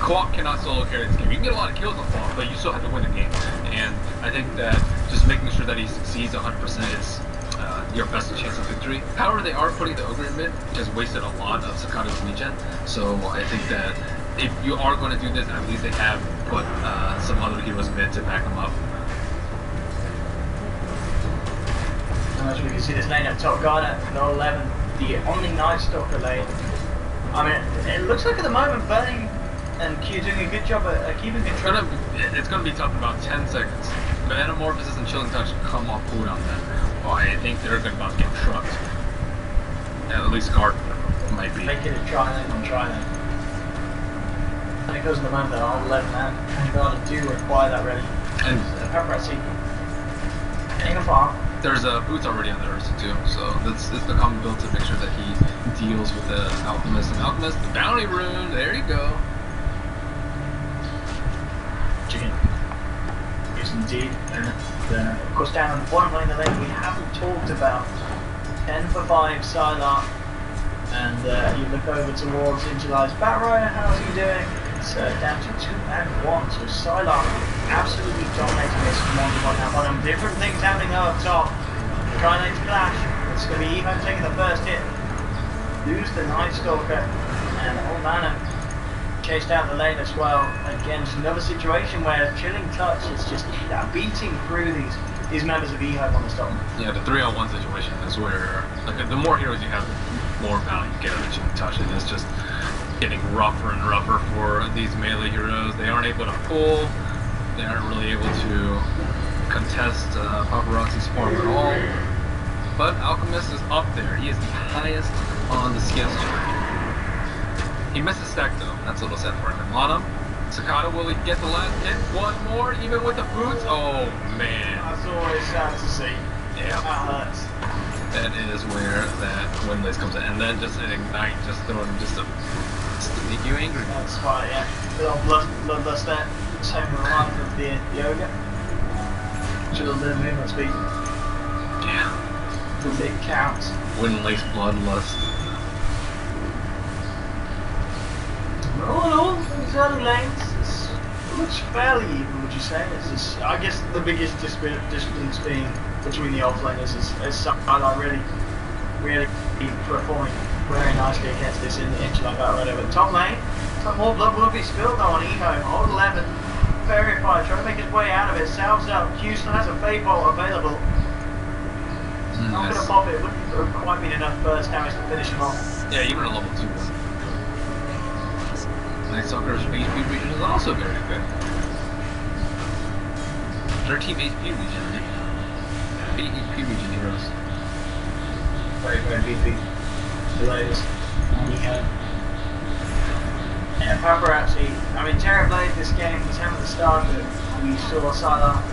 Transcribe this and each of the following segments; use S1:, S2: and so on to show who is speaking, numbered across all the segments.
S1: Co-op cannot solo carry this game. You can get a lot of kills on co-op, but you still have to win the game. And I think that just making sure that he succeeds 100% is your best chance of victory. However, they are putting the Ogre in mid, which has wasted a lot of Sakata's regen. So I think that if you are going to do this, at least they have put some other heroes mid to back them up.
S2: As we can see this lane at top guard at no 11, the only Night Stalker lane. I mean, it looks like at the moment Burning and Q doing a good job at keeping control.
S1: It's gonna be tough in about 10 seconds. Metamorphosis and Chilling Touch come off cooldown then. Oh, I think they're about to get trucked. At least Guard might be.
S2: Make it a tri-lane on tri-lane. And it goes in the moment that all 11 man and Guard do require that ready.
S1: And
S2: Paparazzi getting a farm.
S1: There's a boots already on the Ursa too, so that's the common build to make sure that he deals with the Alchemist. And Alchemist, the bounty rune, there you go.
S2: Chicken. Yes, indeed. Of course, down on the bottom lane of the lane, we haven't talked about 10 for 5 Psylocke. And you look over towards Injuly's Bat Rider, how's he doing? It's down to 2 and 1, so Psylocke absolutely dominating this one now. Bottom, different things happening up top. Trying to clash. It's going to be Ehome taking the first hit. Lose the Night Stalker, and Old Manor chased out the lane as well. Again, it's another situation where Chilling Touch is just beating through these members of Ehome on the stop.
S1: Yeah, the 3-on-1 situation is where, like, the more heroes you have, the more value you get out of Chilling Touch, and it's just getting rougher and rougher for these melee heroes. They aren't able to pull. They aren't really able to contest Paparazzi's farm at all. But Alchemist is up there. He is the highest on the skills tree. He missed a stack though. That's a little sad for him. On him. Sakata, will he get the last hit? One more, even with the boots? Oh man.
S2: That's always sad to see.
S1: Yeah.
S2: That hurts.
S1: That is where that windlace comes in. And then just an ignite, just throwing just to make you angry.
S2: That's why, yeah. Little bloodlust there. Same with the line of the Ogre. Should have been movement speed.
S1: Yeah.
S2: The big counts.
S1: Windlace bloodlust.
S2: All in all, these early lanes, it looks fairly even, would you say? It's just, I guess the biggest distance being between the offlaners is Psylocke really performing very nicely against this in the Injuly Battle Rider. But top lane, some more blood will be spilled though on Ehome. Old 11, verified, trying to make his way out of it. Salves up, Houston has a Fade Bolt available. Not going to pop it, wouldn't have quite been enough burst damage to finish him off.
S1: Yeah, even a level 2 one. Night Stalker's HP region is also very good. 13 HP region. 8 HP region heroes.
S2: Very, very beefy. Delays. Yeah, Paparazzi. I mean, Terrorblade this game was having the start that we saw Psylocke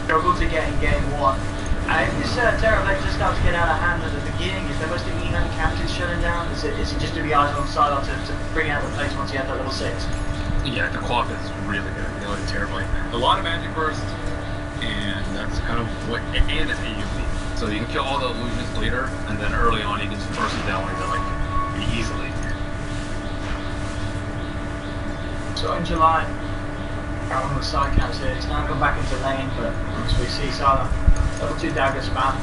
S2: struggle to get in game 1. And if this Terrorblade just starts to get out of hand at the beginning, is there most of Ehome captured shutting down? Is it just to be eyes on Psylocke to bring out the place once he had that level 6?
S1: Yeah, the co-op is really good. They look terribly. A lot of magic burst, and that's kind of what, and it's AoE. So you can kill all the illusions later, and then early on you can just burst them down like that, like, easily.
S2: So in July, out on the side camps here, it's now gone back into lane, but once we see Psylocke, level 2 dagger spam.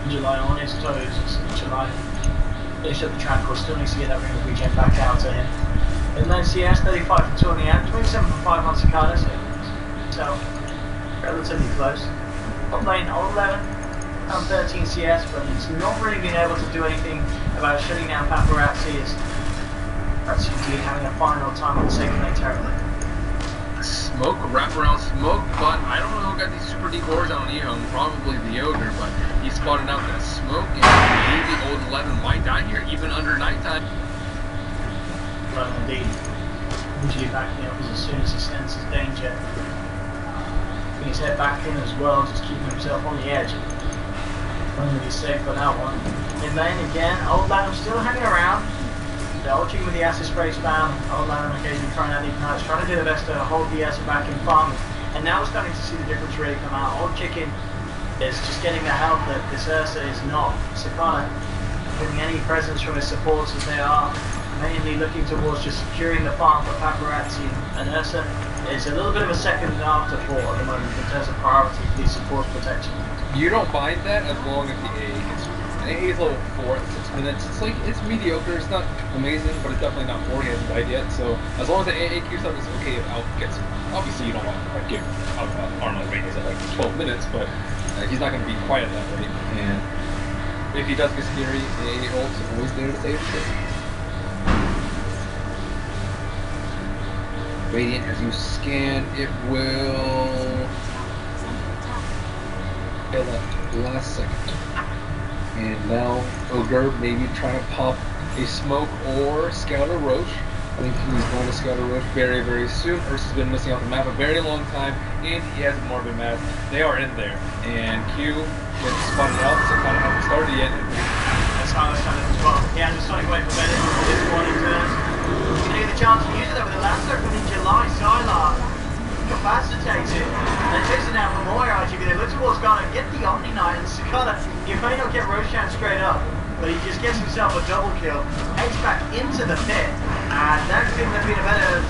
S2: In July on his toes, July finish up the tranquil, still needs to get that ring of regen back out to him. And then CS 35 for 2 on the end, 27 for 5 on Cicada, so relatively close. Top lane, all 11, and 13 CS, but he's not really been able to do anything about shutting down Paparazzi. That's indeed having a final time on the second lane terribly.
S1: Smoke, wraparound smoke, but I don't know who got these super decors on Ehome, probably the Ogre, but he spotted out that smoke, and maybe Old 11 might die here, even under nighttime.
S2: Well, indeed. Usually backing up as soon as he senses danger. Putting his head back in as well, just keeping himself on the edge. Only be safe on that one. In lane again, Old Adam still hanging around. Dodging with the acid spray spam. Old Adam occasionally trying out the ignites, trying to do the best to hold the acid back in farming. And now we're starting to see the difference really come out. Old Chicken is just getting the help that this Ursa is not. Sakana getting any presence from his supports, as they are mainly looking towards just securing the farm for Paparazzi and Ursa. It's a little bit of a second afterthought at the moment in terms of priority for these support protection.
S3: You don't mind that as long as the AA gets through. An AA is level 4 at 6 minutes. It's like, it's mediocre, it's not amazing, but it's definitely not 4. He hasn't died yet, so as long as the AA keeps up, it's okay if Alp gets through. Obviously, you don't want to like, give Arnold radius at like 12 minutes, but he's not going to be quite at that rate. And if he does get scary, AA ult's always there to save the day. Radiant, as you scan, it will kill at the last second. And now Ogre maybe trying to pop a smoke or scout a roach. I think he's going to scout a roach very, very soon. Ursa's been missing off the map a very long time, and he has a Morbid Mass. They are in there, and Q gets spotted out, so kind of hasn't started yet.
S2: That's how I started as well. He hasn't started waiting for Bennett for this one in turns. He's going to get the chance to use it though with the Lancer from in July. Sylar incapacitates it and takes it down from Moira. They look towards Ghana, get the Omni Knight, and Sakata, you may not get Roshan straight up, but he just gets himself a double kill, heads back into the pit, and that couldn't have been a better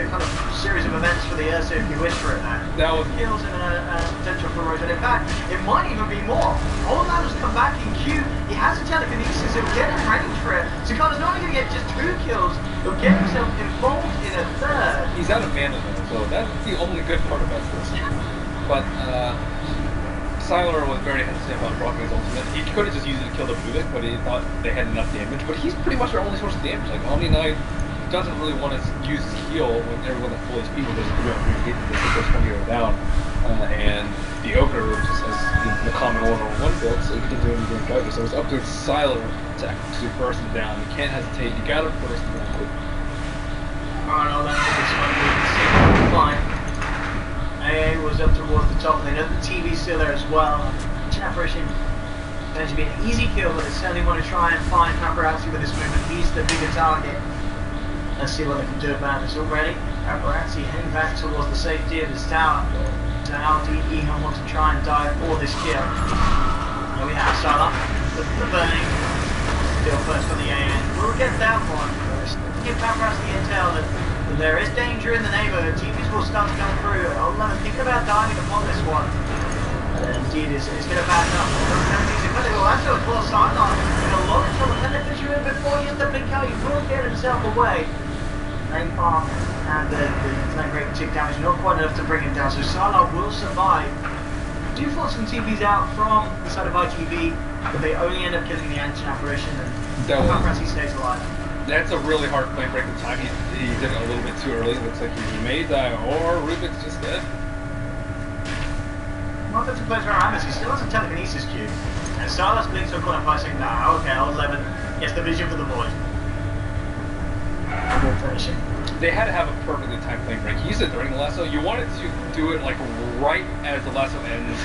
S2: kind of series of events for the Ursa if you wish for it now.
S3: That was
S2: kills and a potential for Roshan. In fact, it might even be more. Old Man has come back in Q, he has a telekinesis, he'll get in range for it. Sakata's not only going to get just 2 kills, he'll get himself involved in a 3rd.
S3: He's out of mana though, so that's the only good part about this. But Sylar was very hesitant about rocking his ultimate. He could have just used it to kill the Budic, but he thought they had enough damage. But he's pretty much their only source of damage. Like Omni Knight doesn't really want to use his heal when everyone's at full HP because he gets the first 20 or down. And the Ogre just has the common order on 1 build, so he can do anything better. So it's up to Sylar to burst him down. You can't hesitate. You gotta burst him down.
S2: Alright, I'll let this one be fine. AA was up towards the top, and they know the TV's still there as well. Apparition going to be an easy kill, but they certainly want to try and find Paparazzi with this movement. He's the bigger target. Let's see what they can do about this already. Paparazzi heading back towards the safety of his tower. So how do Ehome want to try and dive for this kill? Here we have Sylar, the burning. Still first on the AA. We'll get that one first. Give Paparazzi the intel that there is danger in the neighborhood. TVs will start to come through. Old Man thinking about diving upon this one. Indeed, it's going to back up. Well, that's a full sign on. In a lot of trouble. Can they push you in before you hit the blink out? He will get himself away. Main farm and the flame rate tick damage, not quite enough to bring him down. So Sylar will survive. Do force some TVs out from the side of ITV, but they only end up killing the anti-apparition, and Paparazzi stays alive.
S3: That's a really hard flame break time. He did it a little bit too early. Looks like he may die, or Rubik's just dead.
S2: Well, that's a pleasure around. He still has a telekinesis cube. And Sylar's blinks are calling by saying, nah, okay, I'll 11. Gets the vision for the void. We'll finish him.
S3: They had to have a perfectly timed flame break. He used it during the lasso. You wanted to do it like right as the lasso ends.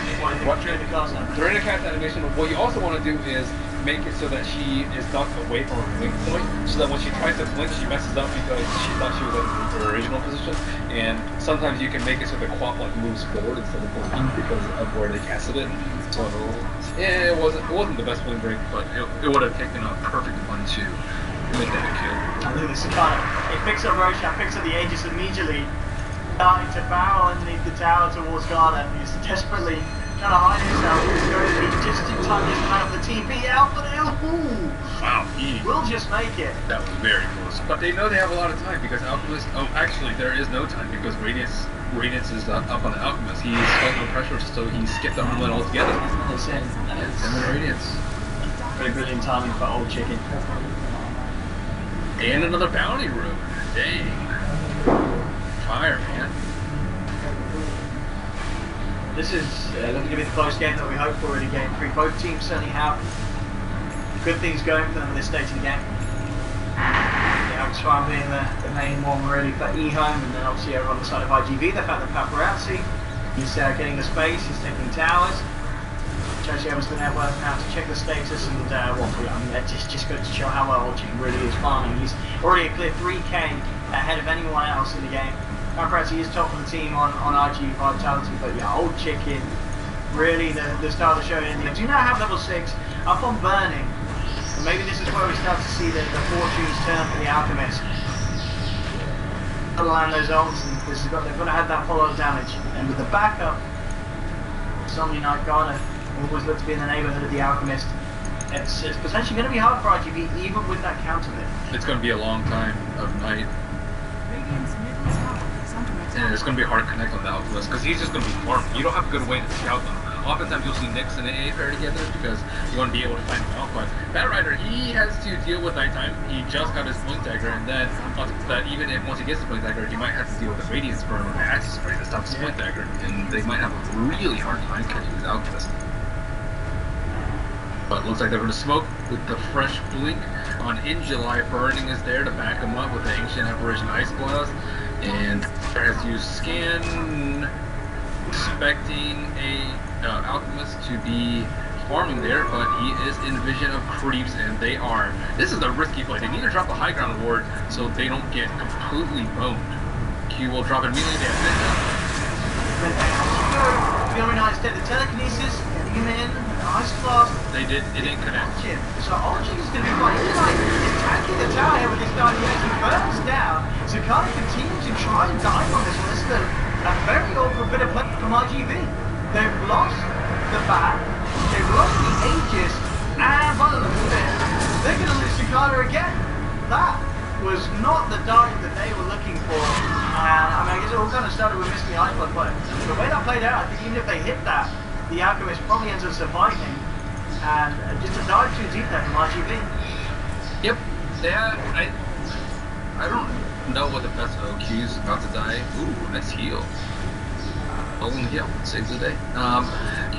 S3: During the cast animation, what you also want to do is make it so that she is knocked away from her blink point, so that when she tries to blink, she messes up because she thought she was at her original position. And sometimes you can make it so the quap like moves forward instead of blinking because of where they casted it. So yeah, it wasn't the best blink break, but
S1: It would have taken a perfect one to make that a kill.
S2: I think this is kind of, he picks up Roshan, picks up the Aegis immediately, starting to barrel underneath the tower towards Ghana. He's desperately trying to hide himself. He's going to be just in time to come out of the TP out for the hill.
S1: Wow,
S2: We'll just make it.
S1: that was very close. But they know they have a lot of time because Alchemist. Oh, actually, there is no time because Radiance is up on the Alchemist. He's felt no pressure, so he skipped the armlet altogether.
S2: It's in.
S1: And the Radiance.
S2: Very brilliant timing for Old Chicken.
S1: And another bounty room. Dang. Fire, man.
S2: This is going to be the close game that we hope for in game 3. Both teams certainly have good things going for them at this stage in the game. Swam being the main one really for Ehome, and then obviously over on the side of IGV they found the Paparazzi. He's getting the space, he's taking towers. Actually opens the network now to check the status, and that just goes to show how well Old Chicken really is farming. He's already a clear 3k ahead of anyone else in the game. Paparazzi is top of the team on IG Vitality, but yeah, Old Chicken, really the star of the show in India. Do now have level 6 up on Burning. maybe this is where we start to see the fortunes turn for the Alchemist. They'll land those ults, and they've got to have that follow-up damage. And with the backup, Somni Knight Garner always look to be in the neighborhood of the Alchemist. It's potentially going to be hard for RGB, even with that counter bit.
S1: It's going to be a long time of night. And it's going to be hard to connect on the Alchemist, because he's just going to be farming. You don't have a good way to scout them. Oftentimes you'll see Nyx and AA pair together because you want to be able to find them out, but that Rider, he has to deal with nighttime. He just got his Blink Dagger, and then on top of that, even if once he gets the Blink Dagger, he might have to deal with the Radiance Burn or the Axis Spray to stop his Blink Dagger, and they might have a really hard time catching his Alchemist. But it looks like they're going to smoke with the fresh Blink on In July. Burning is there to back him up with the Ancient Apparition Ice Blast, and as you scan, expecting a Alchemist to be farming there, but he is in vision of creeps, and they are. This is a risky play. They need to drop the high ground ward so they don't get completely boned. Q will drop it immediately. They have
S2: Very nice. The telekinesis, getting him in, nice blast.
S1: It didn't connect.
S2: So Archie is going to be fine. He's like, he's attacking the tower here with this guy. He burns down. So kind of continue to try and dive on this one. This is a very awkward bit of play from RGB. They've lost the bat, they've lost the Aegis, and by the looks of it, they're going to lose Cicada again. That was not the target that they were looking for. I mean, I guess it all kind of started with missing the Ice Blood, but the way that played out, I think even if they hit that, the Alchemist probably ends up surviving. And just a dive too deep there from RGB.
S1: Yep. Yeah, I don't know what the best OQ's about to die. Ooh, nice heal. Holding the heal, saves the day.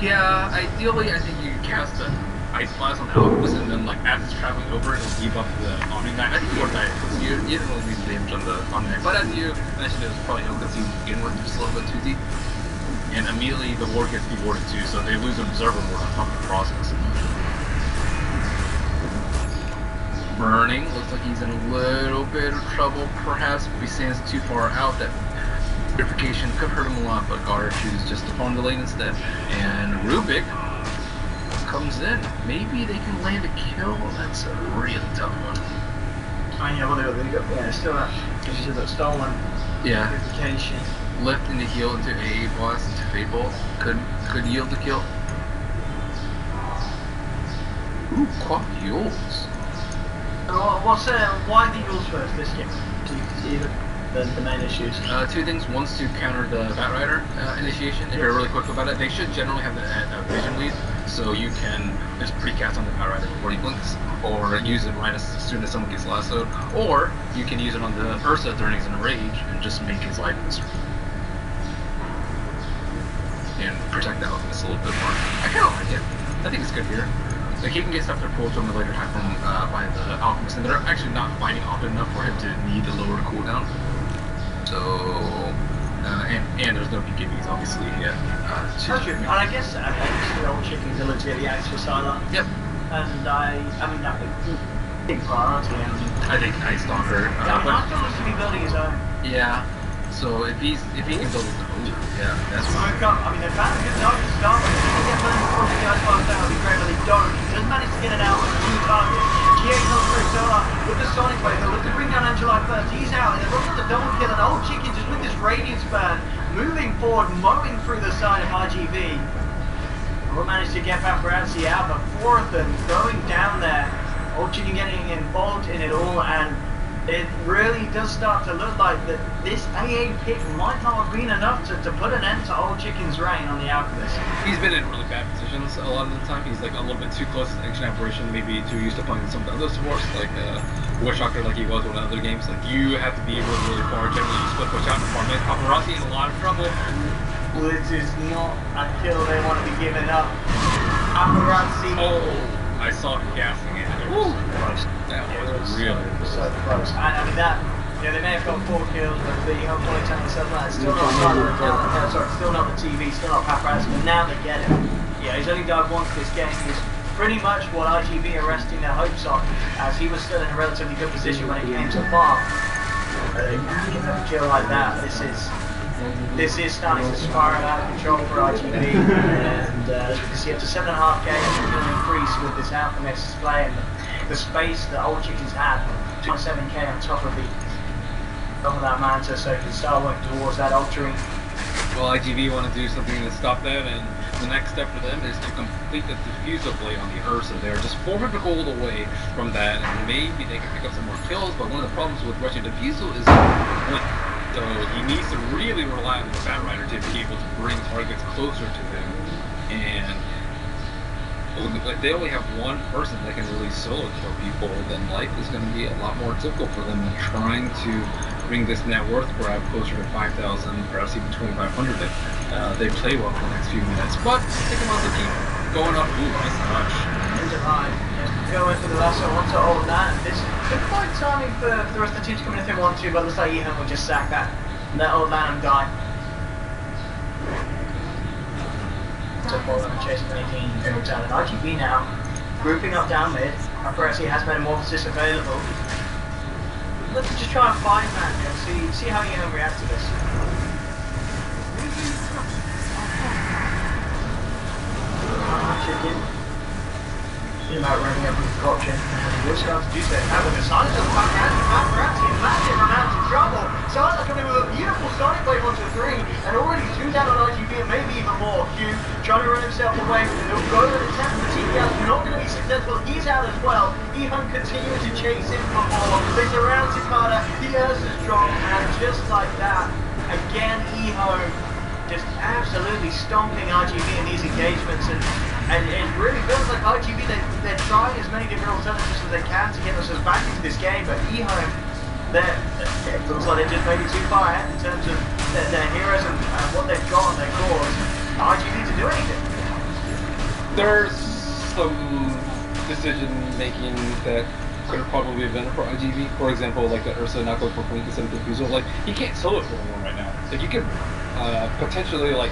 S1: Yeah, ideally I think you cast the Ice Blast on the Alchemist, and then like as it's traveling over, it'll debuff the Omni Knight. I think you want to die because you didn't really need the damage on the Omni Knight. But as you mentioned, it was probably ill because you begin with just a little bit too deep. And immediately the ward gets dewarded too, so they lose an Observer ward on top of the process. Burning, looks like he's in a little bit of trouble perhaps if he stands too far out. That purification could hurt him a lot, but Gar chooses just to farm the lane instead. And Rubik comes in. Maybe they can land a kill. That's a really tough one.
S2: Oh yeah, well they got still that stolen purification.
S1: Lift into heal into AA blast into Fate Bolt. Could yield the kill. Ooh, quad Yules.
S2: Why the Yules first this game? Do you see the main issues?
S1: Two things. One's to counter the Batrider initiation. If you're really quick about it, they should generally have the vision lead, so you can just precast on the Batrider before he blinks, or use it right as soon as someone gets lassoed, or you can use it on the Ursa during he's in a rage and just make his life miserable. And protect the Alchemist a little bit more. I kind of like it. I think it's good here. Like, he can get stuff to pull to him later time from by the Alchemist, and they're actually not fighting often enough for him to need the lower cooldown. So, and there's no BKBs obviously yet.
S2: And I guess the old chicken village here, the Axe for Sylar.
S1: Yep.
S2: And I mean that big priority.
S1: I think Ice Stalker.
S2: But Nightcrawler to be building his own.
S1: Yeah. So if he can build his own, yeah, that's fine.
S2: I mean, they found a good target to start with. If they get burned before the guys pass down, it'll be great, but they don't. He does manage to get it out with two targets. GA comes through Solar with the Sonic Wave. They'll look to bring down July 1st. He's out, and they're looking at the double kill, and Old Chicken just with this Radiance burn, moving forward, mowing through the side of RGB. We'll manage to get Paparazzi out, but four of them going down there. Old Chicken getting involved in it all, and it really does start to look like that this AA pick might not have been enough to put an end to Old Chicken's reign on the Alchemist.
S3: He's been in really bad positions a lot of the time. He's like a little bit too close to the Ancient Apparition, maybe too used to playing some of the other supports, like Witchstalker, like he was in other games. Like, you have to be really, really far. Generally, you split push out and farm. Paparazzi in a lot of trouble.
S2: Well, it is not until they want to be given up. Paparazzi.
S3: Oh, I saw him gassing it. That was really
S2: so close. And I mean that, they may have got 4 kills, but the Ehome Vs Ig stuff like that, still not still not the TV, still not Paparazzi, but now they get it. Yeah, he's only died once this game. He's pretty much what RGB are resting their hopes on, as he was still in a relatively good position when it came to farm. Give him a kill like that, this is starting to spiral out of control for RGB, and as we can see, up to 7.5k is going to increase with this Alchemist playing. the space that Old Chicken's had, 7k on top of that Manta, so he can start working towards that altering.
S3: Well, IGV want to do something to stop that, and the next step for them is to complete the diffusal blade on the Ursa. They're just 400 gold away from that, and maybe they can pick up some more kills, but one of the problems with Russian diffusal is point. So he needs to really rely on the Bat Rider to be able to bring targets closer to him, and if they only have one person that can really solo kill people, then life is going to be a lot more difficult for them in trying to bring this net worth grab closer to 5,000, perhaps even 2,500 if they play well for the next few minutes. But they can also keep going up. Ooh, nice touch.
S2: Going for the lasso onto old man. This is quite timing for the rest of the team to come in if they want to, but it looks like Ehome will just sack that old man guy. So far, I'm chasing anything going down at IGB now. Grouping up down mid. Paparazzi has metamorphosis available. Let's just try and find that and see how Ehome reacts to this. Chicken. You know, running up with Gotcha, and he will start to do so. Now with the Silence of Paparazzi, massive amount of trouble. Silence coming with a beautiful Sonic Wave onto 3, and already 2 down on IGB, and maybe even more. Q trying to run himself away. He'll go to the attempt for TPL, not going to be successful. He's out as well. Ehome continues to chase him for more. They surround Cicada, he has his drop, and just like that, again Ehome just absolutely stomping IGB in these engagements, and it really feels like IGB, they're trying as many different alternatives as they can to get themselves back into this game, but Ehome, it looks like they're just maybe too far ahead in terms of their heroes and what they've got on their cores. IGB to do anything.
S3: There's some decision making that could have probably been for IGV. For example, like the Ursa not going for Blink instead of Diffusal. Like, you can't solo kill anyone right now. Like, you can potentially, like,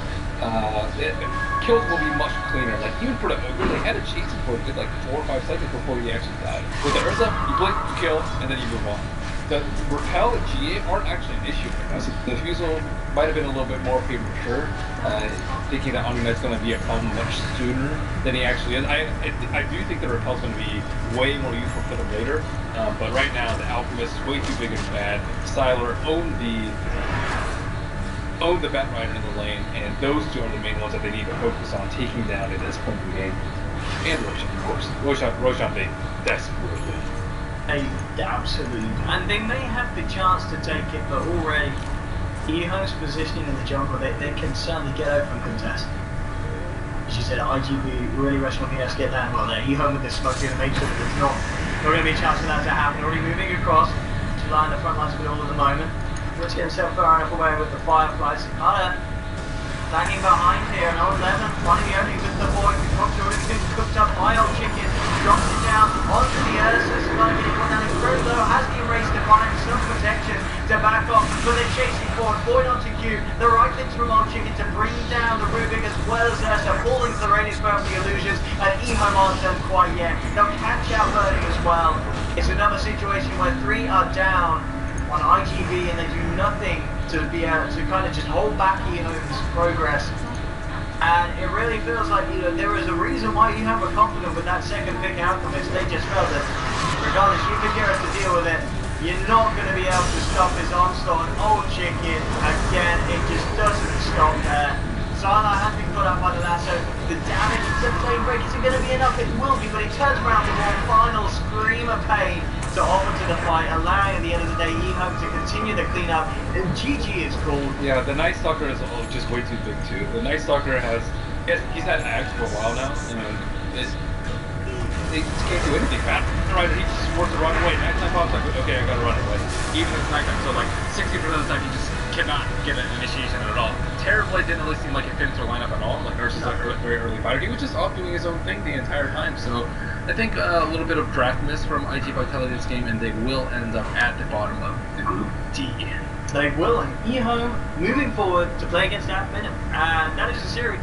S3: kills will be much cleaner. Like, even for the Ogre, they had to chase him for a good, like, 4 or 5 seconds before he actually died. With the Ursa, you blink, you kill, and then you move on. The Repel and GA aren't actually an issue right now. So the Diffusal might have been a little bit more premature, thinking that Omnight's going to be a problem much sooner than he actually is. I do think the Repel's going to be way more useful for them later, but right now the Alchemist is way too big and bad. Sylar owned the Bat Rider in the lane, and those two are the main ones that they need to focus on taking down at this point in the game. And Roshan, of course. Roshan, they desperately.
S2: Absolutely. And they may have the chance to take it, but already Ehome's positioning in the jungle, they can certainly get open contest. As you said, IGB really rushing on to get that well there. Ehome with the smoke here to make sure that there's not going to be a chance for that to happen. Already moving across to line the front lines of it all at the moment. Let's get himself far enough away with the Fireflies. Cicada lagging behind here, and old Levin running the only with the boy. Cooked already been cooked up by old Chicken. Drops it down onto the Ursa. Cicada getting one down. He's very low. Has the erase to find some protection to back off, but they're chasing forward. Boyd onto Q. The right things from old Chicken to bring down the Rubik as well as Ursa. Falling to the radius of the illusions, and Ehome aren't done quite yet. They'll catch out Birdie as well. It's another situation where 3 are down on IGV, and they do nothing to be able to kind of just hold back Ehome's progress. And it really feels like, there is a reason why Ehome were confident with that second pick Alchemist. They just felt that regardless, you could get us to deal with it. You're not going to be able to stop his onslaught. Old Chicken, again, it just doesn't stop there. Sylar has been caught up by the lasso. The damage, the flame break, is it going to be enough? It will be, but he turns around for one final scream of pain to offer to the fight, allowing at the end of the day Ehome to continue the cleanup, and GG is called.
S3: Yeah, the Night Stalker is just way too big too. The Night Stalker he's had Axe for a while now, and he can't do anything bad. Right, he just wants to run away. Nighttime pops like, okay, I gotta run away.
S1: Even if it's nighttime, so like 60% of the time you just cannot get an initiation at all. Terrorblade didn't really seem like it fit into their lineup at all. Like Ursa's a very early fighter. He was just off doing his own thing the entire time. So I think a little bit of draft miss from IG Vitality this game, and they will end up at the bottom of the Group D.
S2: They will, and Ehome moving forward to play against that minute. And that is the series.